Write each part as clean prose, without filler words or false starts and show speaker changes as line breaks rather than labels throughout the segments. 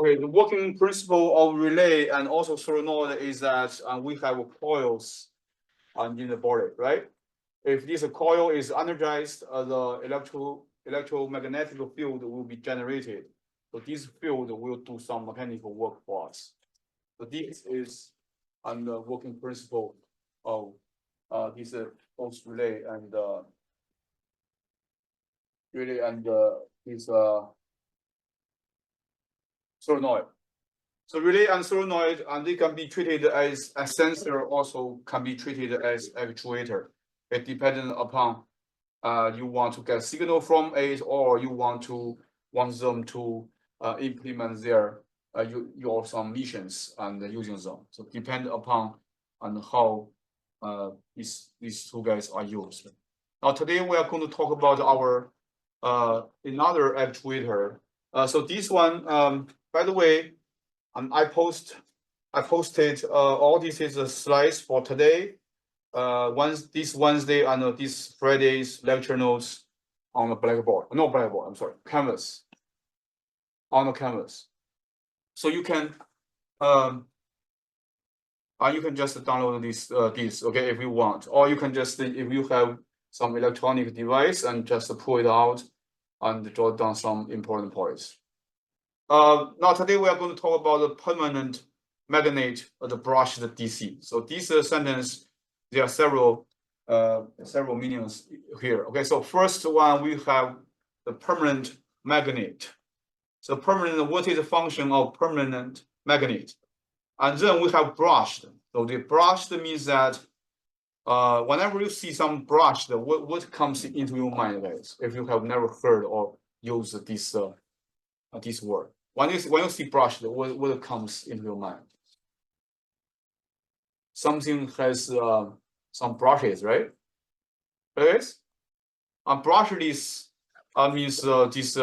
Okay, the working principle of relay and also solenoid is that we have coils in the body, right? If this coil is energized, the electromagnetic field will be generated. So this field will do some mechanical work for us. So this is the working principle of this pulse relay and this solenoid. So relay and solenoid, and they can be treated as a sensor, also can be treated as actuator. It depends upon you want to get signal from it, or you want them to implement their your some missions and using them. So depend upon how these two guys are used. Now today we are going to talk about our another actuator. So this one, by the way, I posted all these slides for today. This Wednesday and this Friday's lecture notes on the blackboard. No blackboard, I'm sorry, canvas. On the canvas. So you can just download this, okay, if you want, or you can just, if you have some electronic device, and just pull it out and jot down some important points. Now today we are going to talk about the permanent magnet of the brushed DC. So this sentence, there are several meanings here. Okay, so first one, we have the permanent magnet. So permanent, what is the function of permanent magnet? And then we have brushed. So the brushed means that whenever you see some brushed, what comes into your mind, guys? If you have never heard or used this word, when you see brushed, what comes into your mind? Something has some brushes, right? Yes. And brushless means this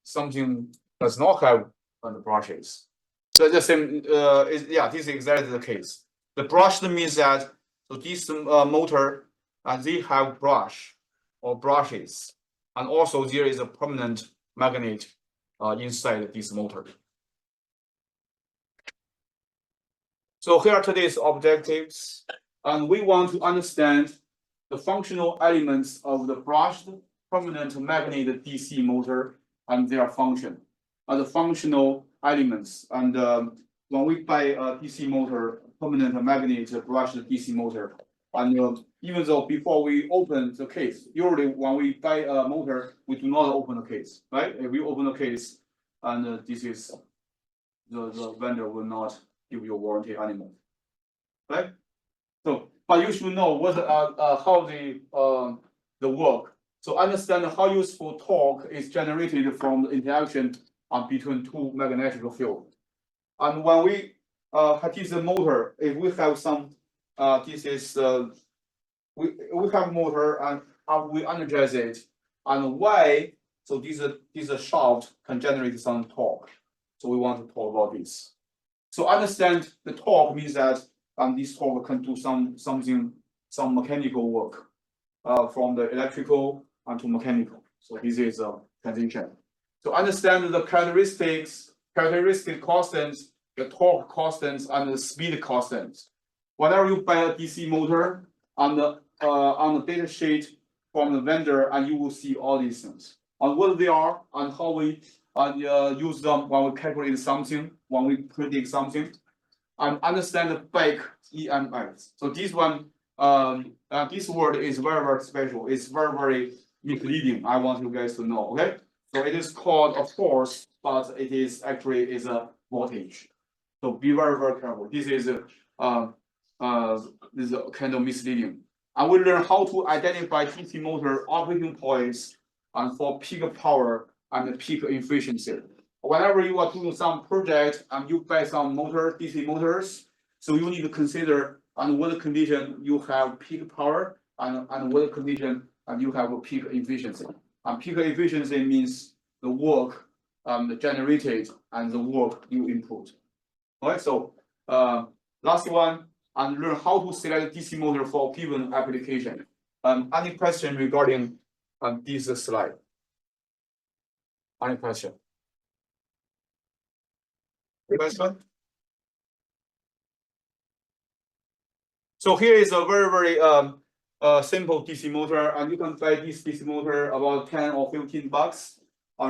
something does not have the brushes. So the same, this is exactly the case. The brushed means that so this motor they have brush or brushes, and also there is a permanent magnet inside this motor. So here are today's objectives, and we want to understand the functional elements of the brushed permanent magnet DC motor and their function, the functional elements. And when we buy a DC motor, permanent magnet brushed DC motor, and even though before we open the case, usually when we buy a motor, we do not open the case, right? If we open the case, and this is the vendor will not give you a warranty anymore, right? So, but you should know what how the work. So understand how useful torque is generated from the interaction between two magnetic fields. And when we have this motor, if we have some this is we have motor, and after we energize it, and why? So this shaft can generate some torque. So we want to talk about this. So understand the torque means that this torque can do some mechanical work from the electrical to mechanical. So this is a transition. So understand the characteristic constants, the torque constants, and the speed constants. Whenever you buy a DC motor on the data sheet from the vendor, and you will see all these things on what they are and how we use them when we calculate something, when we predict something, and understand the back EMFs. So this one, this word is very special. It's very misleading. I want you guys to know. Okay, so it is called a force, but it is actually a voltage. So be very careful. This is kind of misleading. And we learn how to identify DC motor operating points and for peak power and peak efficiency. Whenever you are doing some project and you buy some DC motors, so you need to consider on what condition you have peak power and what condition you have a peak efficiency. And peak efficiency means the work generated and the work you input. All right, so last one, and learn how to select DC motor for given application. Any question regarding this slide? Any question? Question? So here is a very simple DC motor, and you can buy this DC motor about 10 or 15 bucks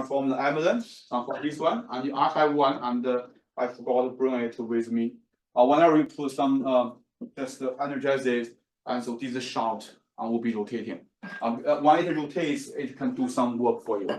from the Amazon for this one. And I have one, and I forgot to bring it with me. Whenever you put some just energize it, and so this shaft will be rotating. When it rotates, it can do some work for you.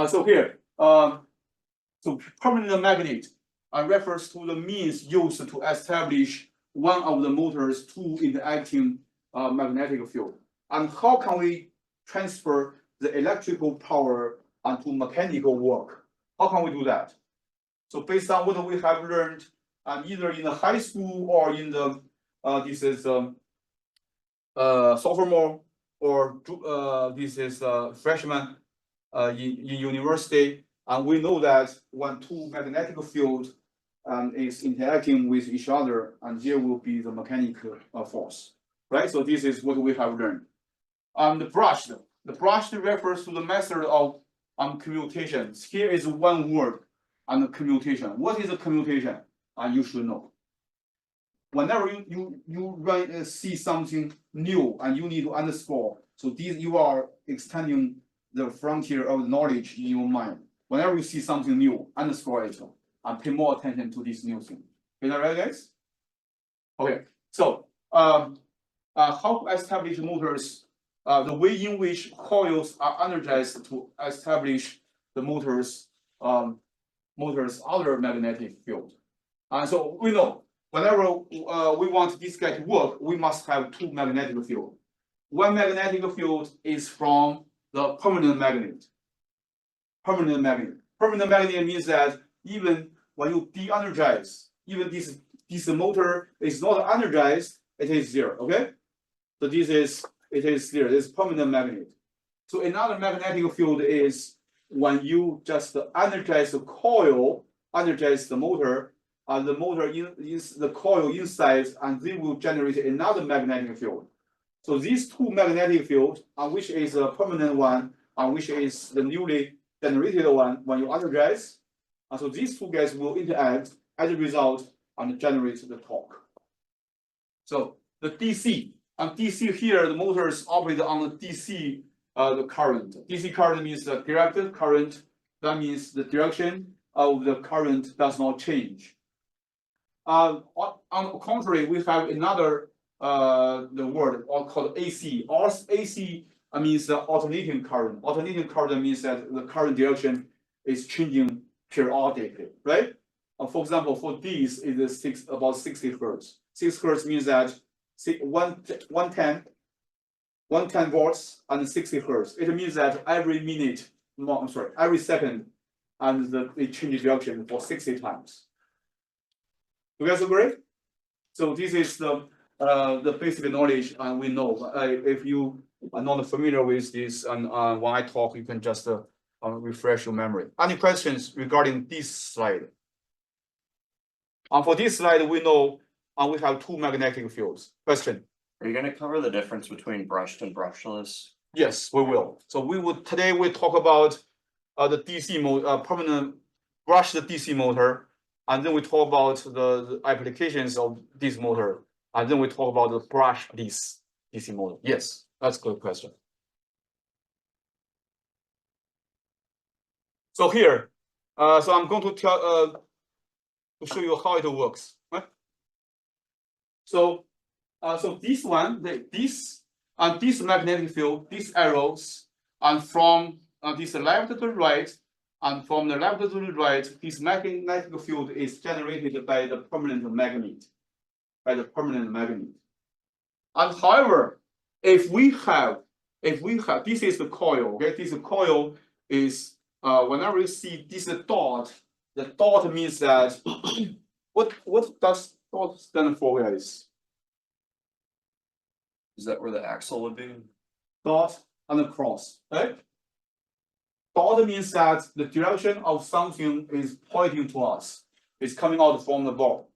So here, so permanent magnet refers to the means used to establish one of the motor's two interacting magnetic field. And how can we transfer the electrical power onto mechanical work? How can we do that? So based on what we have learned, either in the high school or in the this is sophomore or this is freshman in university, and we know that when two magnetic fields is interacting with each other, and there will be the mechanical force, right? So this is what we have learned. The brush refers to the method of commutation. Here is one word, and commutation. What is a commutation? And you should know. Whenever you see something new and you need to underscore, so these you are extending the frontier of knowledge in your mind. Whenever you see something new, underscore it and pay more attention to this new thing. Is that right, guys? Okay. So how to establish motors? The way in which coils are energized to establish the motor's other magnetic field. And so we know whenever we want this guy to work, we must have two magnetic fields. One magnetic field is from the permanent magnet. Permanent magnet means that even when you de-energize, even this motor is not energized, it is there. Okay, so it is there. It's permanent magnet. So another magnetic field is when you just energize the coil, energize the motor, and the motor is the coil inside, and they will generate another magnetic field. So these two magnetic fields, which is a permanent one, and which is the newly generated one, when you energize, and so these two guys will interact as a result and generate the torque. So the DC, and DC here, the motors operate on the DC the current. DC current means the directed current. That means the direction of the current does not change. On the contrary, we have another the word called AC. AC means the alternating current. Alternating current means that the current direction is changing periodically, right? For example, for these is about 60 hertz. 6 hertz means that 110 volts and 60 hertz. It means that every minute, every second, and it changes direction for 60 times. You guys agree? So this is the basic knowledge, and we know if you are not familiar with this, and when I talk, you can just refresh your memory. Any questions regarding this slide? For this slide, we know we have two magnetic fields. Question?
Are you going to cover the difference between brushed and brushless?
Yes, we will. So today we talk about the DC motor, permanent brushed DC motor, and then we talk about the applications of this motor, and then we talk about the brushed DC motor. Yes, that's a good question. So here, so I'm going to show you how it works. Right? So this one, this magnetic field, these arrows, and from this left to the right, and from the left to the right, this magnetic field is generated by the permanent magnet. And however, if we have, this is the coil. Okay, this coil is whenever you see this dot, the dot means that what does dot stand for, guys?
Is that where the axle would be?
Dot and a cross, right? Dot means that the direction of something is pointing to us. It's coming out from the ball.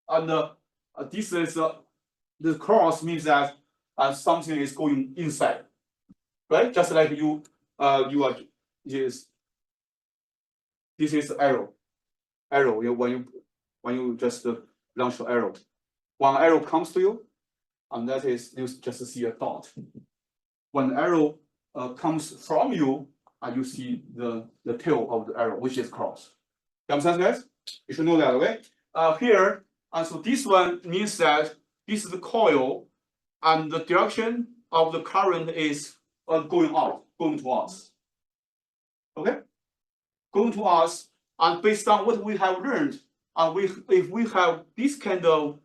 And this is the cross means that something is going inside, right? Just like you are this is the arrow. arrow. When you just launch the arrow, one arrow comes to you, and that is you just see a dot. When the arrow comes from you, and you see the tail of the arrow, which is cross. You understand, guys? You should know that, okay? Here, and so this one means that this is the coil, and the direction of the current is going out, going to us. Okay? Going to us, and based on what we have learned, and if we have this kind of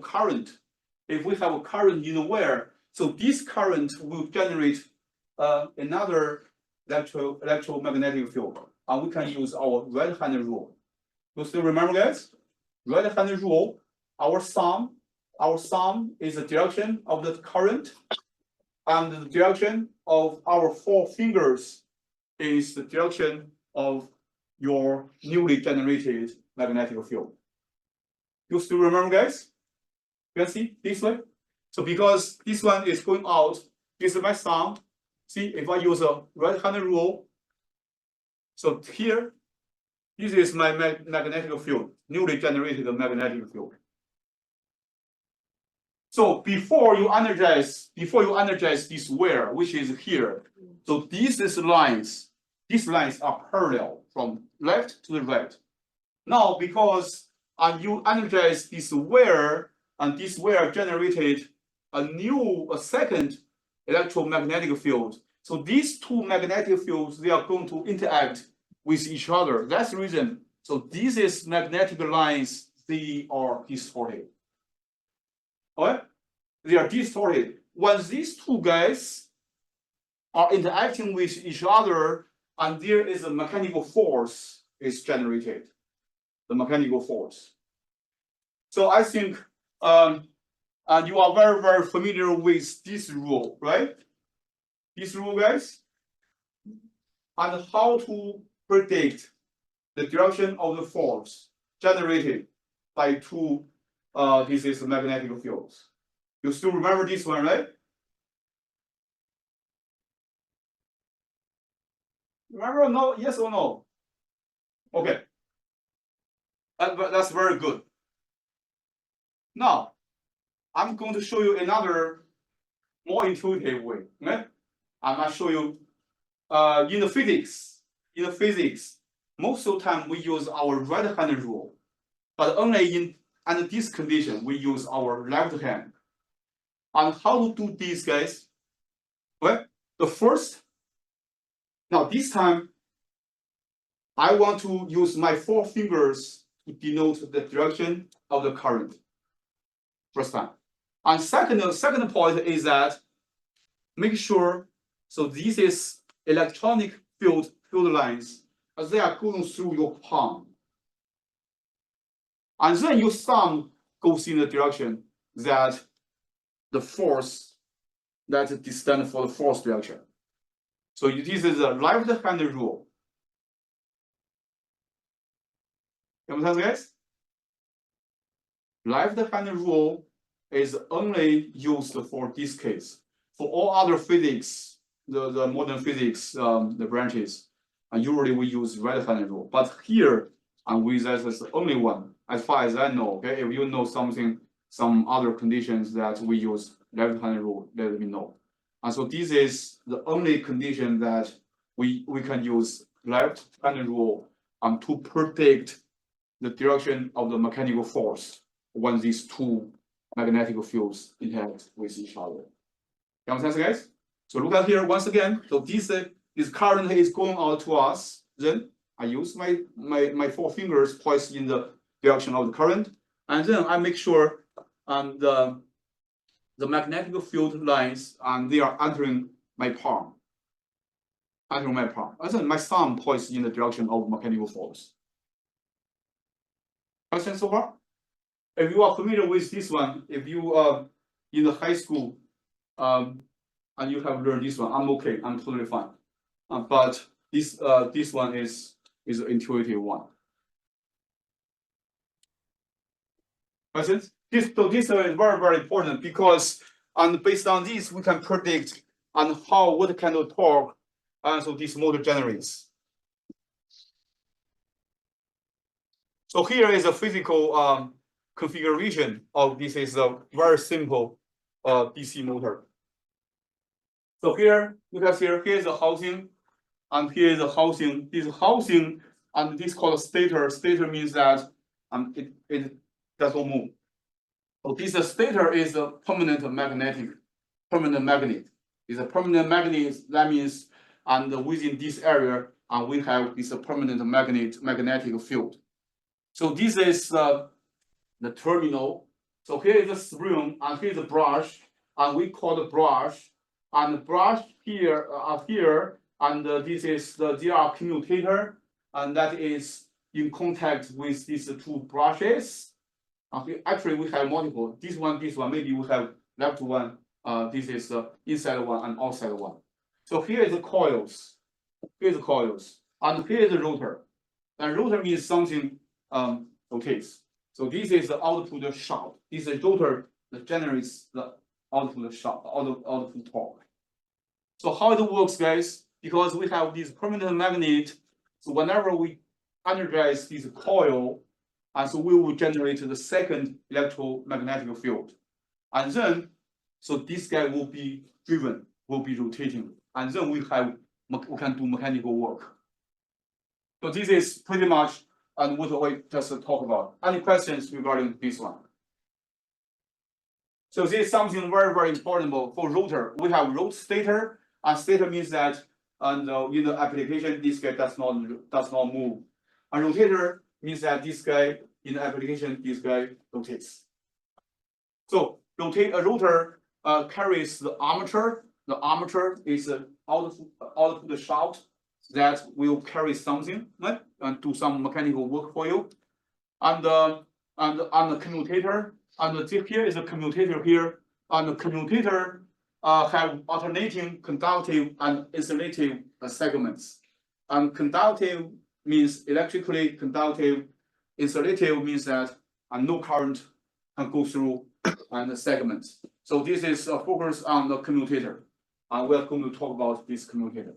current, if we have a current in the wire, so this current will generate another electromagnetic field, and we can use our right-hand rule. You still remember, guys? Right-hand rule. Our sum is the direction of the current, and the direction of our 4 fingers is the direction of your newly generated magnetic field. You still remember, guys? You can see this way. So because this one is going out, this is my sum. See, if I use a right-hand rule, so here, this is my magnetic field, newly generated magnetic field. So before you energize this wire, which is here, so these lines are parallel from left to the right. Now, because you energize this wire, and this wire generated a second electromagnetic field. So these two magnetic fields, they are going to interact with each other. That's the reason. So these magnetic lines, they are distorted. Okay? They are distorted. Once these two guys are interacting with each other, and there is a mechanical force is generated. The mechanical force. So I think and you are very, very familiar with this rule, right? This rule, guys, and how to predict the direction of the force generated by two these magnetic fields. You still remember this one, right? Remember? No? Yes or no? Okay. That's very good. Now, I'm going to show you another more intuitive way. Okay? I'm going to show you in the physics, most of the time we use our right-hand rule, but only under this condition we use our left hand. And how to do this, guys? Well, the first, now this time I want to use my 4 fingers to denote the direction of the current. First time. And second point is that make sure, so this is electronic field lines as they are going through your palm. And then your thumb goes in the direction that the force that is stand for the force direction. So this is a left-hand rule. You understand, guys? Left-hand rule is only used for this case. For all other physics, the modern physics, the branches, and usually we use right-hand rule. But here, and with that is the only one, as far as I know. Okay, if you know something, some other conditions that we use left-hand rule, let me know. And so this is the only condition that we can use left-hand rule to predict the direction of the mechanical force when these two magnetic fields interact with each other. You understand, guys? So look at here once again. So this current is going out to us. Then I use my 4 fingers poised in the direction of the current, and then I make sure the magnetic field lines and they are entering my palm. And then my thumb points in the direction of mechanical force. Understand so far? If you are familiar with this one, if you are in the high school and you have learned this one, I'm okay. I'm totally fine. But this one is an intuitive one. Questions? This is very, very important because based on this we can predict what kind of torque so this motor generates. So here is a physical configuration of this is a very simple DC motor. So here you can see here is a housing, and here is a housing. This housing and this called stator. Stator means that it does not move. So this stator is a permanent magnet. It's a permanent magnet. That means and within this area, we have this permanent magnetic field. So this is the terminal. So here is the spring, and here is the brush, and we call the brush. And the brush here here, and this is the DR commutator, and that is in contact with these two brushes. Actually, we have multiple. This one. Maybe we have left one. This is the inside one and outside one. So here is the coils. Here's the coils, and here is the rotor. And rotor means something rotates. So this is the output shaft. This is rotor that generates the output shaft, output torque. So how it works, guys? Because we have this permanent magnet. So whenever we energize this coil, and so we will generate the second electromagnetic field, and then so this guy will be driven, will be rotating, and then we can do mechanical work. So this is pretty much and what we just talked about. Any questions regarding this one? So this is something very, very important for rotor. We have rotor stator, and stator means that in the application this guy does not move. And rotator means that this guy in the application this guy rotates. So rotor carries the armature. The armature is output shaft that will carry something, right, and do some mechanical work for you. And the commutator, and here is a commutator here, and the commutator have alternating conductive and insulative segments. And conductive means electrically conductive. Insulative means that no current can go through the segments. So this is a focus on the commutator. And we are going to talk about this commutator.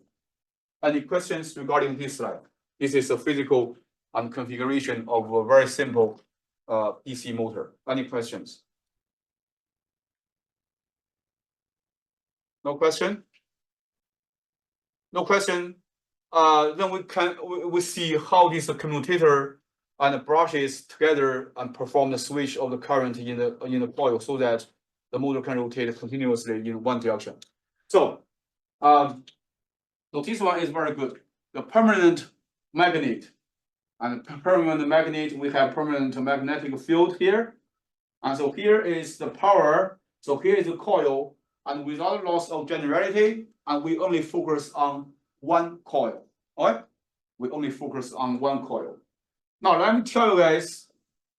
Any questions regarding this slide? This is a physical configuration of a very simple DC motor. Any questions? No question? No question. Then we see how this commutator and the brushes together and perform the switch of the current in the coil so that the motor can rotate continuously in one direction. So, so this one is very good. The permanent magnet. And permanent magnet, we have permanent magnetic field here. And so here is the power. So here is the coil. And without loss of generality, and we only focus on one coil. All right? We only focus on one coil. Now let me tell you guys,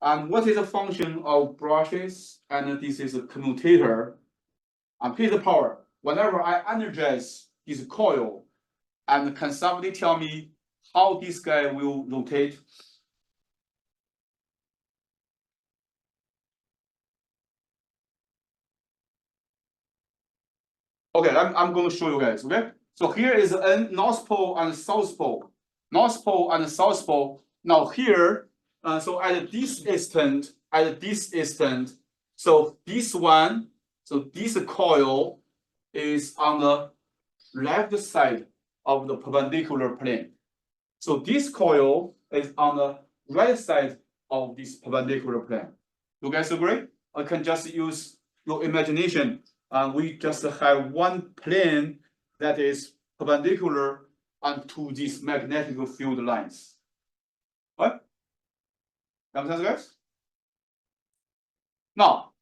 and what is the function of brushes? And this is a commutator. And here's the power. Whenever I energize this coil, and can somebody tell me how this guy will rotate? Okay, I'm going to show you guys. Okay, so here is the North Pole and South Pole. North Pole and South Pole. Now here, so at this instant, so this one, so this coil is on the left side of the perpendicular plane. So this coil is on the right side of this perpendicular plane. You guys agree? I can just use your imagination. We just have one plane that is perpendicular and to these magnetic field lines. What? Understand, guys? Now,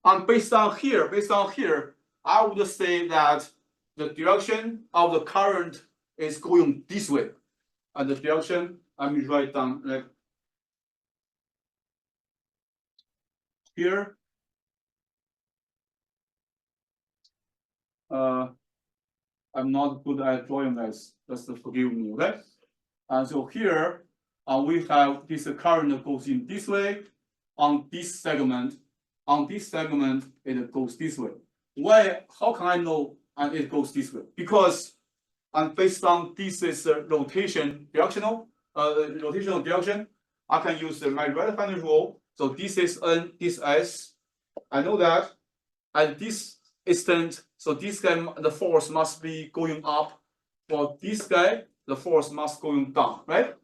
and based on here, I would say that the direction of the current is going this way. And the direction, let me write down like here. I'm not good at drawing this, just forgive me, okay? And so here, we have this current goes in this way. On this segment, it goes this way. Why? How can I know and it goes this way? Because based on this is rotational direction. I can use my right-hand rule. So this is N, this S. I know that at this instant, so this guy, the force must be going up. For this guy, the force must going down, right?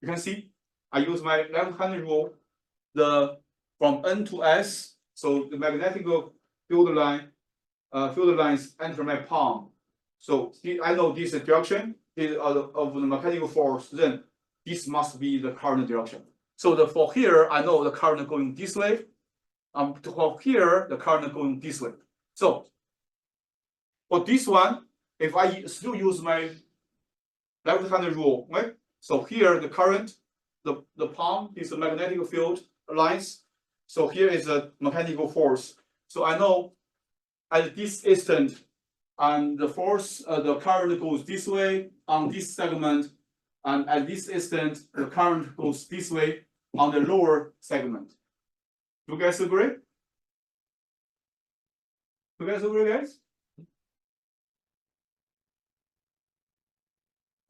You can see, I use my left-hand rule. From N to S, so the magnetic field lines enter my palm. So I know this direction of the mechanical force. Then this must be the current direction. So for here, I know the current going this way. For here, the current going this way. So for this one, if I still use my left-hand rule, right? So here the current, the palm is the magnetic field lines. So here is a mechanical force. So I know at this instant, and the force, the current goes this way on this segment, and at this instant, the current goes this way on the lower segment. Do you guys agree? Do you guys agree, guys?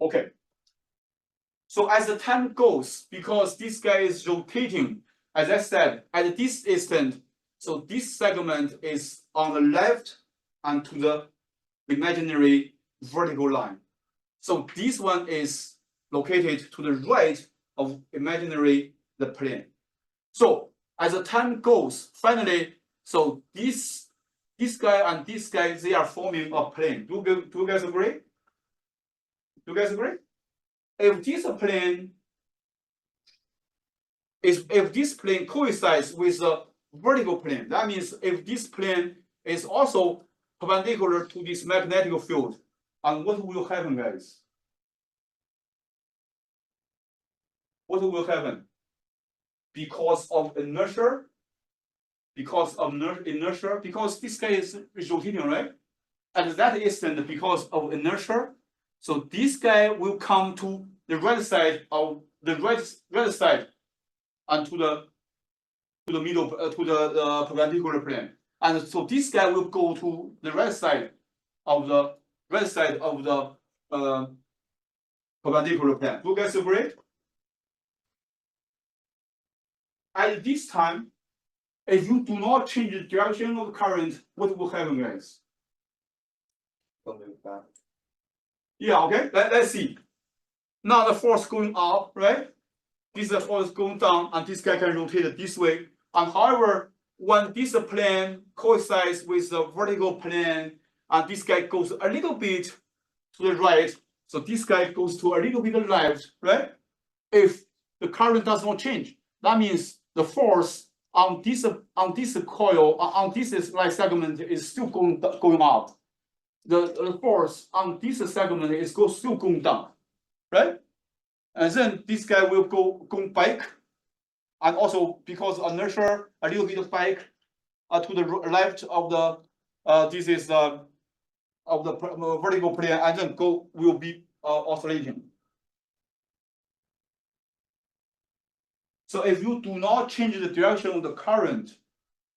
Okay. So as the time goes, because this guy is rotating, as I said, at this instant, so this segment is on the left and to the imaginary vertical line. So this one is located to the right of imaginary the plane. So as the time goes, finally, so this guy and this guy, they are forming a plane. Do you guys agree? Do you guys agree? If this plane coincides with the vertical plane, that means if this plane is also perpendicular to this magnetic field, and what will happen, guys? What will happen? Because of inertia, because this guy is rotating, right? At that instant, because of inertia, so this guy will come to the right side of the right side, and to the middle, to the perpendicular plane, and so this guy will go to the right side of the perpendicular plane. Do you guys agree? At this time, if you do not change the direction of the current, what will happen, guys? Yeah, okay. Let's see. Now the force going up, right? This force going down, and this guy can rotate this way. And however, when this plane coincides with the vertical plane, and this guy goes a little bit to the right, so this guy goes to a little bit left, right? If the current does not change, that means the force on this coil, on this right segment is still going up. The force on this segment is still going down, right? And then this guy will go back, and also because of inertia, a little bit back to the left of the this is of the vertical plane, and then will be oscillating. So if you do not change the direction of the current,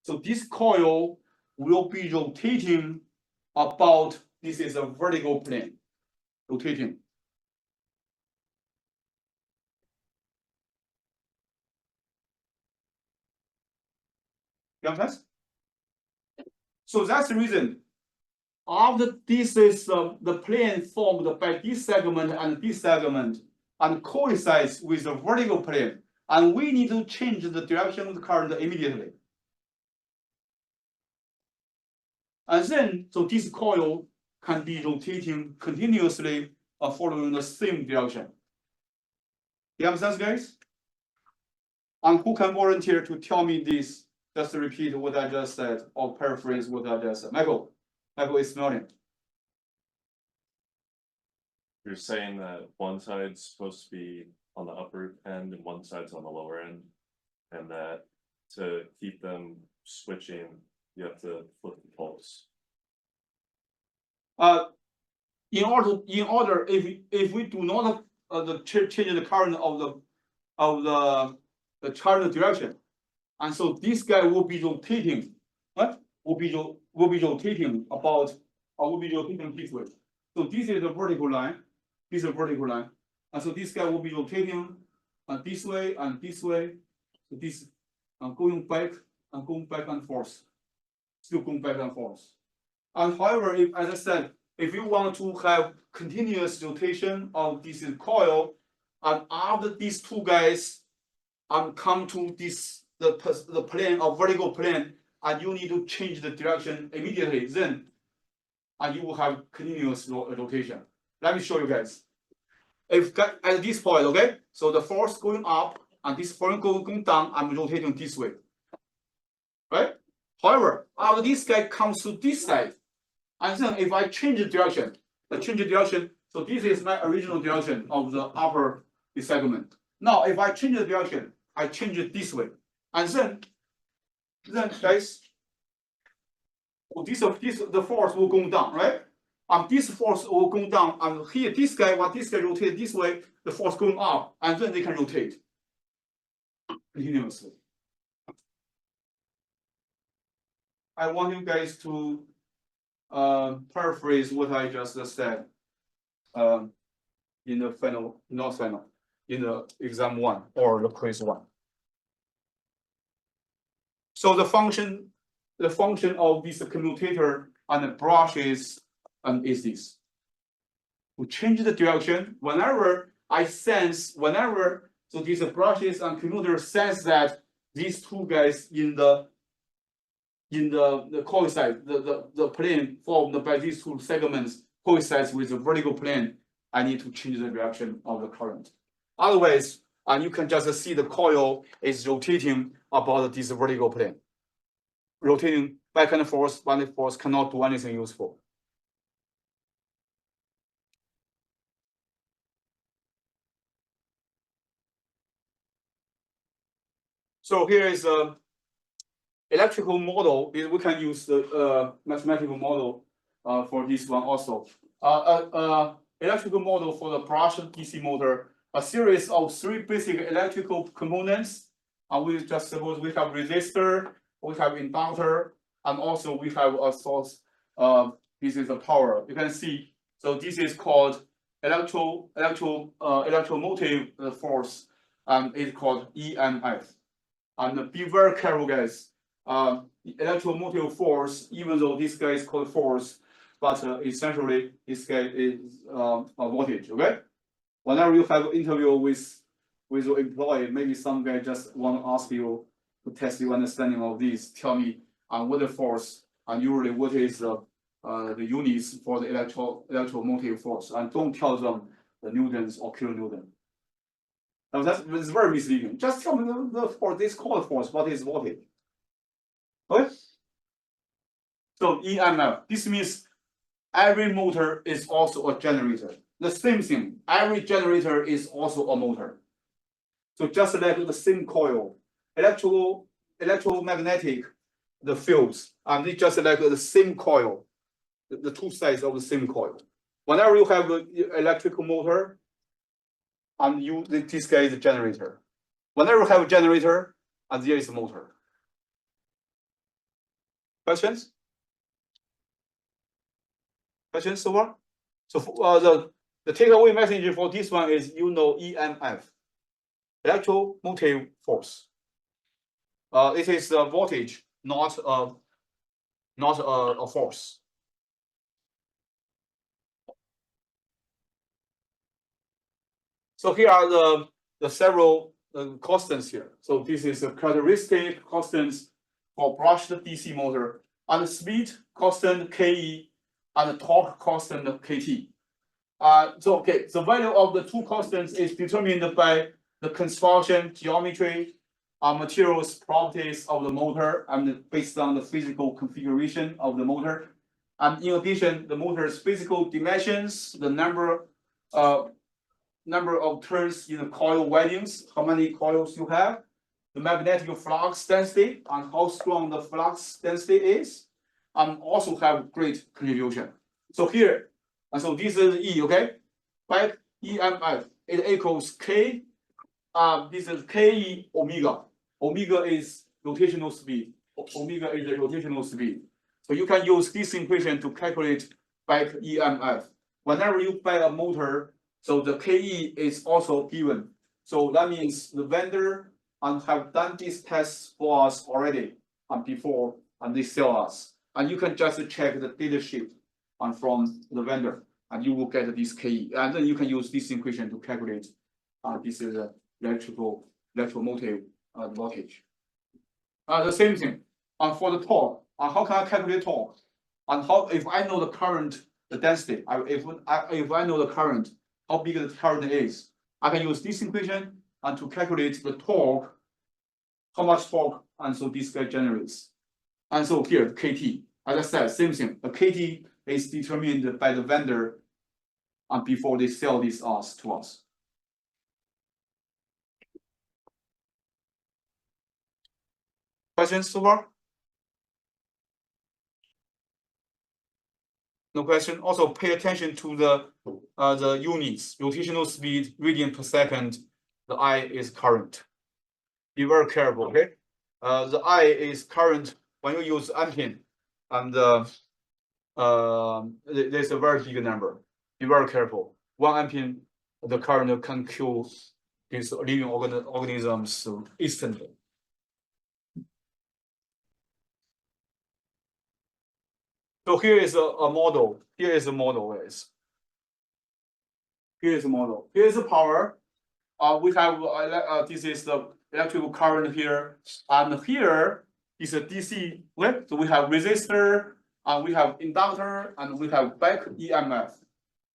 so this coil will be rotating about, this is a vertical plane, rotating. You understand? So that's the reason. After this is the plane formed by this segment and this segment, and coincides with the vertical plane, and we need to change the direction of the current immediately. And then, so this coil can be rotating continuously following the same direction. You understand, guys? And who can volunteer to tell me this? Just to repeat what I just said, or paraphrase what I just said. Michael is smiling.
You're saying that one side's supposed to be on the upper end and one side's on the lower end, and that to keep them switching, you have to flip the poles.
In order, if we do not change the current of the current direction, and so this guy will be rotating, right? Will be rotating about, or will be rotating this way. So this is a vertical line. This is a vertical line, and so this guy will be rotating and this way and this way. So this going back and forth. Still going back and forth. And however, if, as I said, if you want to have continuous rotation of this coil, and after these two guys come to this the plane of vertical plane, and you need to change the direction immediately, then and you will have continuous rotation. Let me show you guys. If at this point, okay, so the force going up and this force going down, I'm rotating this way, right? However, after this guy comes to this side, and then if I change the direction, so this is my original direction of the upper segment. Now, if I change the direction, I change it this way, and then guys, the force will go down, right? And this force will go down, and here this guy, when this guy rotates this way, the force going up, and then they can rotate continuously. I want you guys to paraphrase what I just said in the final, not final, in the exam 1 or the quiz 1. So the function of this commutator and the brush is this. To change the direction whenever I sense, so these brushes and commutator sense that these two guys in the coincide, the plane formed by these two segments coincides with the vertical plane, I need to change the direction of the current. Otherwise, and you can just see the coil is rotating about this vertical plane. Rotating back and forth cannot do anything useful. So here is a electrical model. We can use the mathematical model for this one also. Electrical model for the brushed DC motor, a series of 3 basic electrical components. And we just suppose we have resistor, we have inductor, and also we have a source. This is the power. You can see. So this is called electromotive force, and it's called EMF. And be very careful, guys. Electromotive force, even though this guy is called force, but essentially this guy is a voltage. Okay. Whenever you have an interview with your employee, maybe some guy just want to ask you to test your understanding of this. Tell me what the force and usually what is the units for the electromotive force, and don't tell them the newtons or kilonewton. Now that's very misleading. Just tell me the force. This called force. What is voltage? Okay. So EMF. This means every motor is also a generator. The same thing. Every generator is also a motor. So just like the same coil, electromagnetic, the fields, and it's just like the same coil, the two sides of the same coil. Whenever you have an electrical motor, and this guy is a generator. Whenever you have a generator, and there is a motor. Questions? Questions so far? So the takeaway message for this one is EMF, electromotive force. It is a voltage, not a force. So here are the several constants here. So this is a characteristic constants for brushed DC motor, and the speed constant Ke and the torque constant Kt. So okay, the value of the two constants is determined by the construction geometry, materials properties of the motor, and based on the physical configuration of the motor. And in addition, the motor's physical dimensions, the number of turns in the coil windings, how many coils you have, the magnetic flux density, and how strong the flux density is, and also have great contribution. So here, and so this is E, okay? Back EMF, it equals K. This is Ke omega. Omega is rotational speed. Omega is the rotational speed. So you can use this equation to calculate back EMF. Whenever you buy a motor, so the Ke is also given. So that means the vendor have done these tests for us already before, and they sell us. And you can just check the data sheet from the vendor, and you will get this KE. And then you can use this equation to calculate this is a electromotive voltage. The same thing for the torque. How can I calculate torque? And how if I know the current, the density, if I know the current, how big the current is, I can use this equation and to calculate the torque, how much torque, and so this guy generates. And so here KT, as I said, same thing. The KT is determined by the vendor before they sell this to us. Questions so far? No question. Also pay attention to the units, rotational speed, radian per second. The I is current. Be very careful, okay? The I is current when you use ampere, and there's a very big number. Be very careful. 1 ampere, the current can kill these living organisms instantly. So here is a model. Here is a model, guys. Here is a model. Here is the power. We have this is the electrical current here, and here is a DC. Okay? So we have resistor, and we have inductor, and we have back EMF.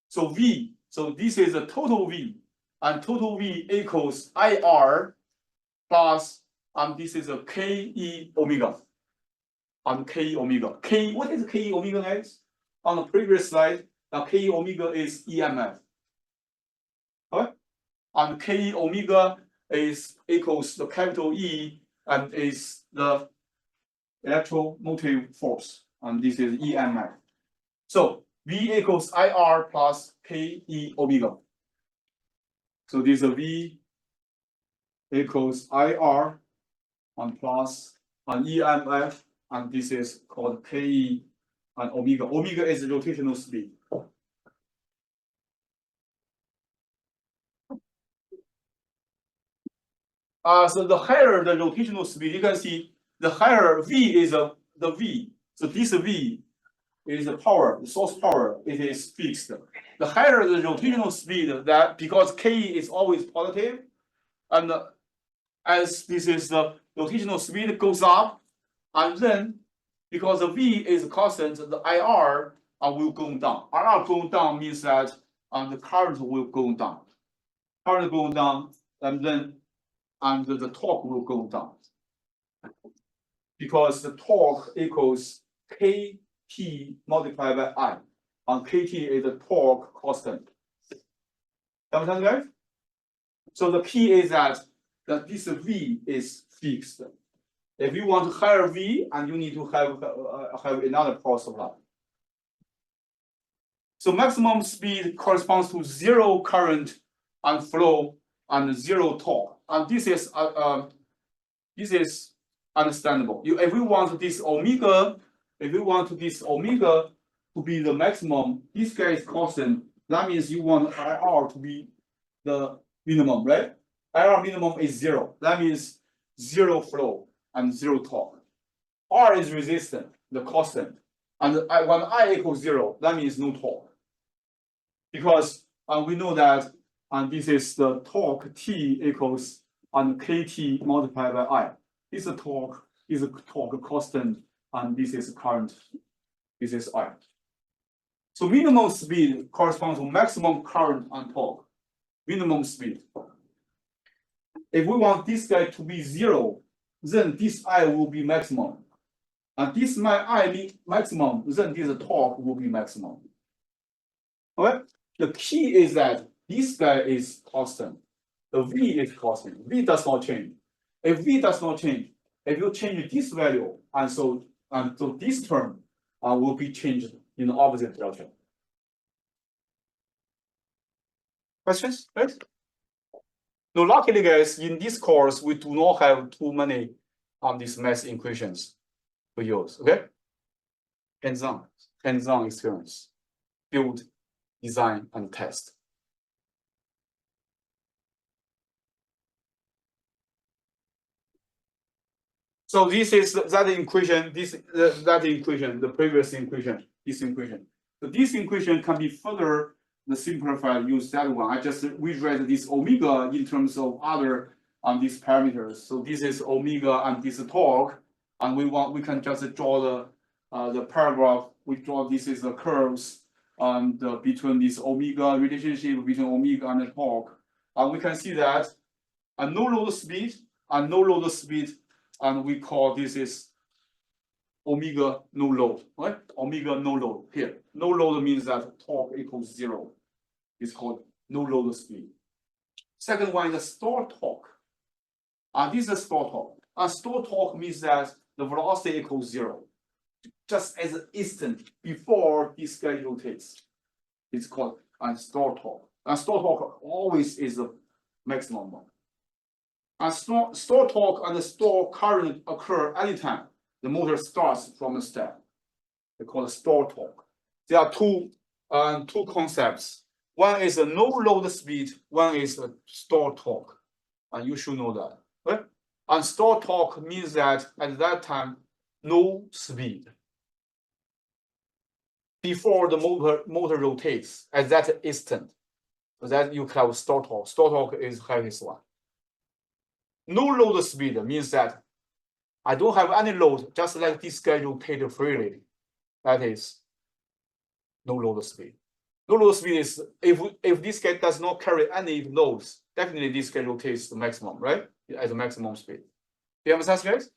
So V. So this is a total V, and total V equals IR plus, and this is a KE omega. On KE omega. What is KE omega, guys? On the previous slide, now KE omega is EMF. Okay? And KE omega is equals the capital E and is the electromotive force. And this is EMF. So V equals IR plus KE omega. So this is a V equals IR and plus an EMF. And this is called KE and omega. Omega is rotational speed. So the higher the rotational speed, you can see the higher V is the V. So this V is the power, the source power, it is fixed. The higher the rotational speed, that because K is always positive, and as this is the rotational speed goes up, and then because the V is constant, the IR will go down. IR going down means that the current will go down. Current going down, and then the torque will go down. Because the torque equals KT multiplied by I. And KT is the torque constant. Understand, guys? So the key is that this V is fixed. If you want higher V, and you need to have another power supply. So maximum speed corresponds to zero current and flow and zero torque. And this is understandable. If we want this omega, to be the maximum, this guy is constant. That means you want IR to be the minimum, right? IR minimum is zero. That means zero flow and zero torque. R is resistant, the constant. And when I equals zero, that means no torque. Because we know that this is the torque T equals KT multiplied by I. This is torque constant, and this is current. This is I. So minimum speed corresponds to maximum current and torque. Minimum speed. If we want this guy to be zero, then this I will be maximum. And this I maximum, then this torque will be maximum. Okay? The key is that this guy is constant. The V is constant. V does not change. If V does not change, if you change this value, and so this term will be changed in the opposite direction. Questions? Right? Now, luckily, guys, in this course, we do not have too many these math equations to use. Okay? Hands-on experience, build, design, and test. So this is that equation, that equation, the previous equation, this equation. So this equation can be further simplified, use that one. I just rewrite this omega in terms of other these parameters. So this is omega and this torque, and we can just draw the paragraph. We draw this is the curves between this omega relationship between omega and the torque, and we can see that a no load speed and no load speed. And we call this is omega no load, right? Omega no load here. No load means that torque equals 0. It's called no load speed. Second one is store torque. This is store torque. Store torque means that the velocity equals 0. Just as an instant before this guy rotates. It's called store torque. Store torque always is the maximum one. Store torque and the store current occur anytime the motor starts from the step. They call it store torque. There are two concepts. One is a no load speed. One is a store torque, and you should know that, right? And store torque means that at that time, no speed before the motor rotates at that instant. So that you have store torque. Store torque is highest one. No load speed means that I don't have any load, just like this guy rotated freely. That is no load speed. No load speed is if this guy does not carry any loads, definitely this guy rotates the maximum, right? At the maximum speed. Do you understand, guys?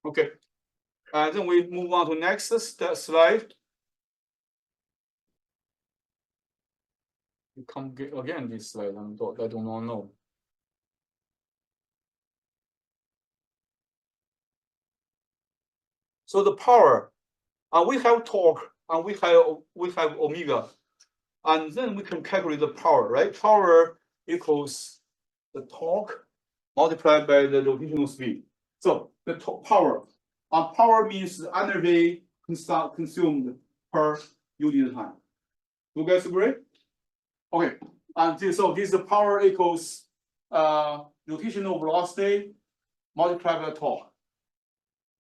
Okay. And then we move on to next slide. You come again this slide. I do not know. So the power, we have torque, and we have omega, and then we can calculate the power, right? Power equals the torque multiplied by the rotational speed. So the power, power means the energy consumed per unit time. You guys agree? Okay. And so this power equals rotational velocity multiplied by torque.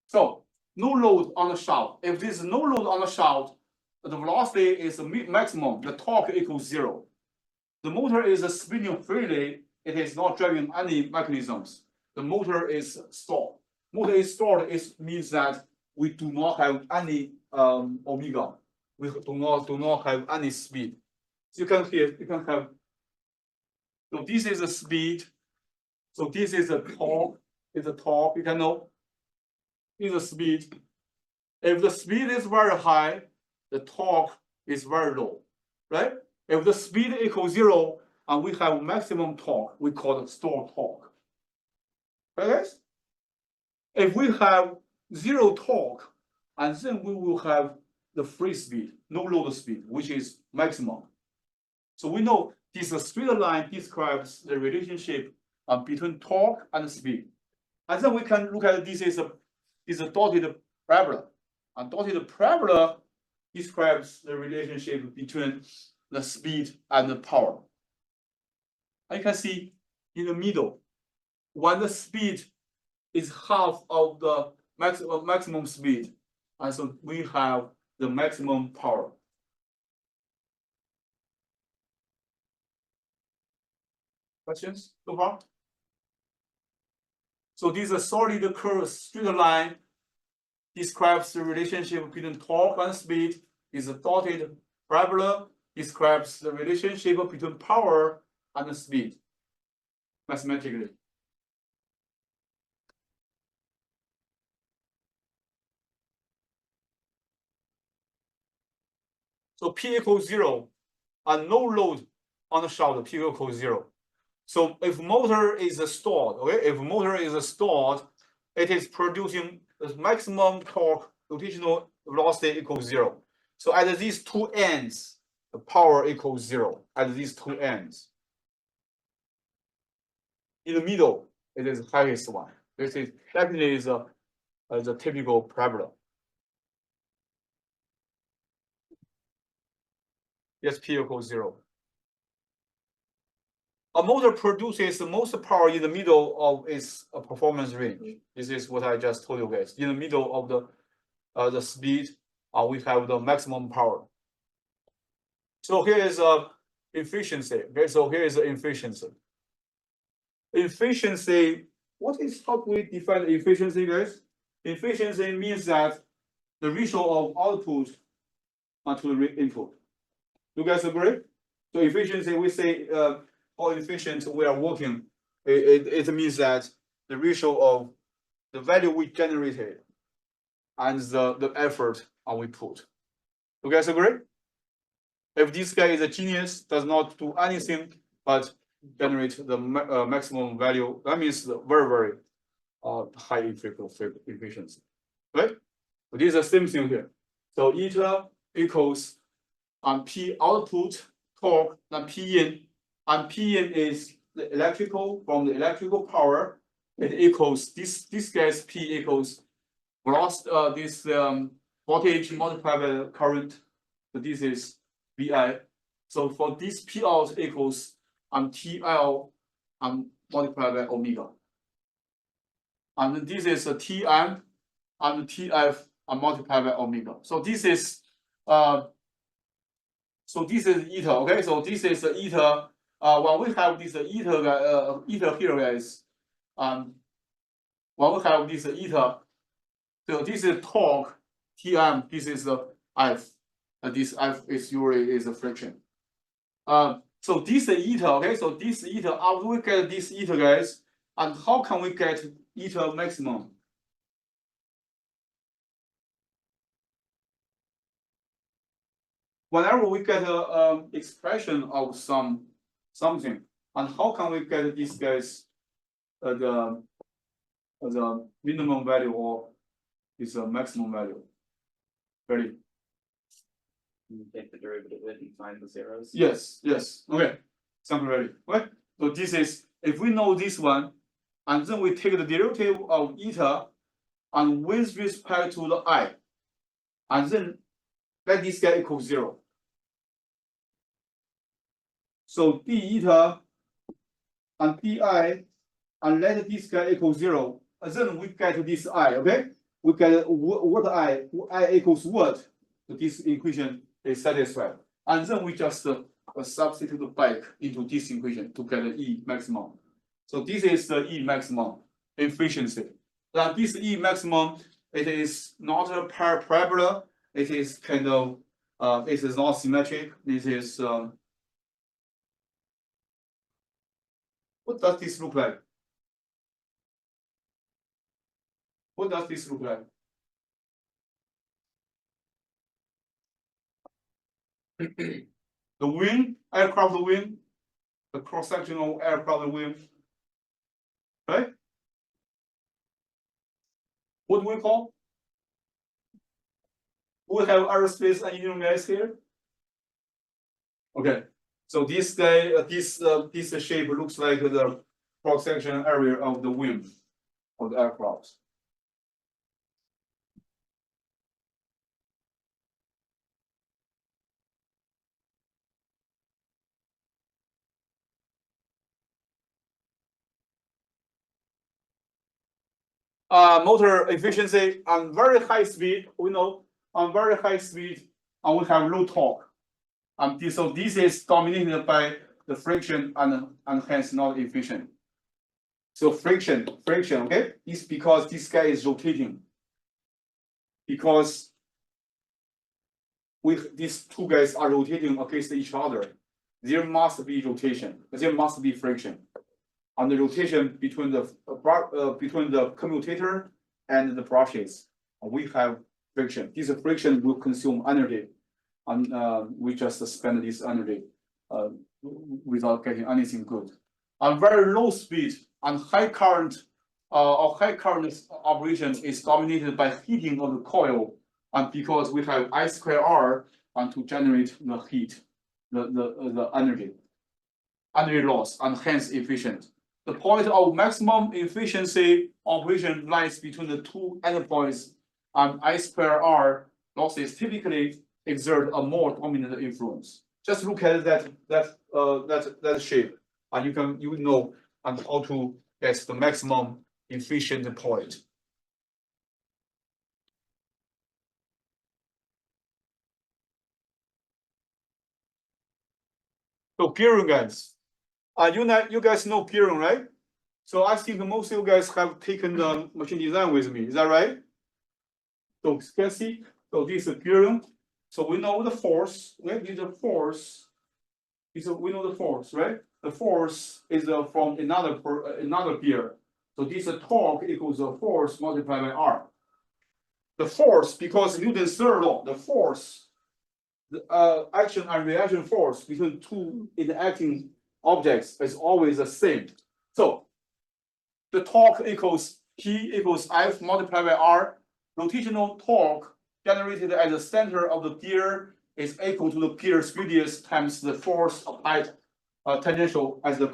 So no load on the shaft. If there's no load on the shaft, the velocity is the maximum. The torque equals 0. The motor is spinning freely. It is not driving any mechanisms. The motor is stalled. Motor is stalled. It means that we do not have any omega. We do not have any speed. So you can have. So this is the speed. So this is the torque. Is the torque. You can know. Is the speed. If the speed is very high, the torque is very low, right? If the speed equals 0 and we have maximum torque, we call it store torque. Right, guys? If we have 0 torque, and then we will have the free speed, no load speed, which is maximum. So we know this straight line describes the relationship between torque and speed. And then we can look at this is a dotted parabola. And dotted parabola describes the relationship between the speed and the power. And you can see in the middle, when the speed is half of the maximum speed, and so we have the maximum power. Questions so far? So this is a solid curve straight line describes the relationship between torque and speed. Is a dotted parabola describes the relationship between power and speed mathematically. So P equals 0 and no load on the shaft, P equals 0. So if motor is stalled, okay, if motor is stalled, it is producing the maximum torque, rotational velocity equals 0. So at these two ends, the power equals 0 at these two ends. In the middle, it is the highest one. This is definitely is a typical parabola. Yes, P equals 0. a motor produces the most power in the middle of its performance range. This is what I just told you guys. In the middle of the speed, we have the maximum power. So here is efficiency. Okay, so here is the efficiency. Efficiency. How do we define efficiency, guys? Efficiency means that the ratio of output to the input. You guys agree? So efficiency, we say how efficient we are working. It means that the ratio of the value we generated and the effort we put. You guys agree? If this guy is a genius, does not do anything but generate the maximum value, that means the very high efficiency, right? So this is the same thing here. So eta equals P output torque and P in, and P in is the electrical from the electrical power. It equals this guy's P equals this voltage multiplied by the current. So this is VI. So for this P out equals TL multiplied by omega. And this is a Tm and Tf multiplied by omega. So this is eta. Okay, so this is the eta. When we have this eta here, guys, when we have this eta, so this is torque Tm. This is the F. This F is usually is a friction. So this is eta. Okay, so this eta. After we get this eta, guys, and how can we get eta maximum? Whenever we get a expression of something, and how can we get these guys the minimum value or is a maximum value? Ready?
You take the derivative and find the zeros.
Yes. Okay. Sample ready. Okay. So this is if we know this one, and then we take the derivative of eta, and with respect to the I, and then let this guy equal 0. So d eta and di, and let this guy equal 0. And then we get this I. Okay. We get what I equals what. So this equation is satisfied, and then we just substitute back into this equation to get the E maximum. So this is the E maximum efficiency. Now this E maximum, it is not a parabola. It is kind of it is not symmetric. This is what does this look like? What does this look like? The wing, aircraft wing, the cross-sectional aircraft wing, right? What do we call? We have aerospace engineering guys here. Okay, so this guy, this shape looks like the cross-section area of the wing of the aircraft. Motor efficiency on very high speed, we know on very high speed, we have low torque. So this is dominated by the friction and hence not efficient. So friction, okay, is because this guy is rotating. Because these two guys are rotating against each other, there must be rotation, there must be friction. On the rotation between the commutator and the brushes, we have friction. This friction will consume energy, and we just spend this energy without getting anything good. On very low speed and high current, operation is dominated by heating of the coil, and because we have I square R and to generate the heat, the energy loss, and hence efficient. The point of maximum efficiency operation lies between the two endpoints, and I square R losses typically exert a more dominant influence. Just look at that shape. and you know and how to get the maximum efficient point. So gearing, guys, you guys know gearing, right? So I think most of you guys have taken the machine design with me. Is that right? So you can see, so this is gearing. So we know the force, right? This is the force. We know the force, right? The force is from another gear. So this torque equals the force multiplied by R. The force, because Newton's third law, the force, the action and reaction force between two interacting objects is always the same. So the torque equals P equals F multiplied by R. Rotational torque generated at the center of the gear is equal to the gear's radius times the force applied tangential as the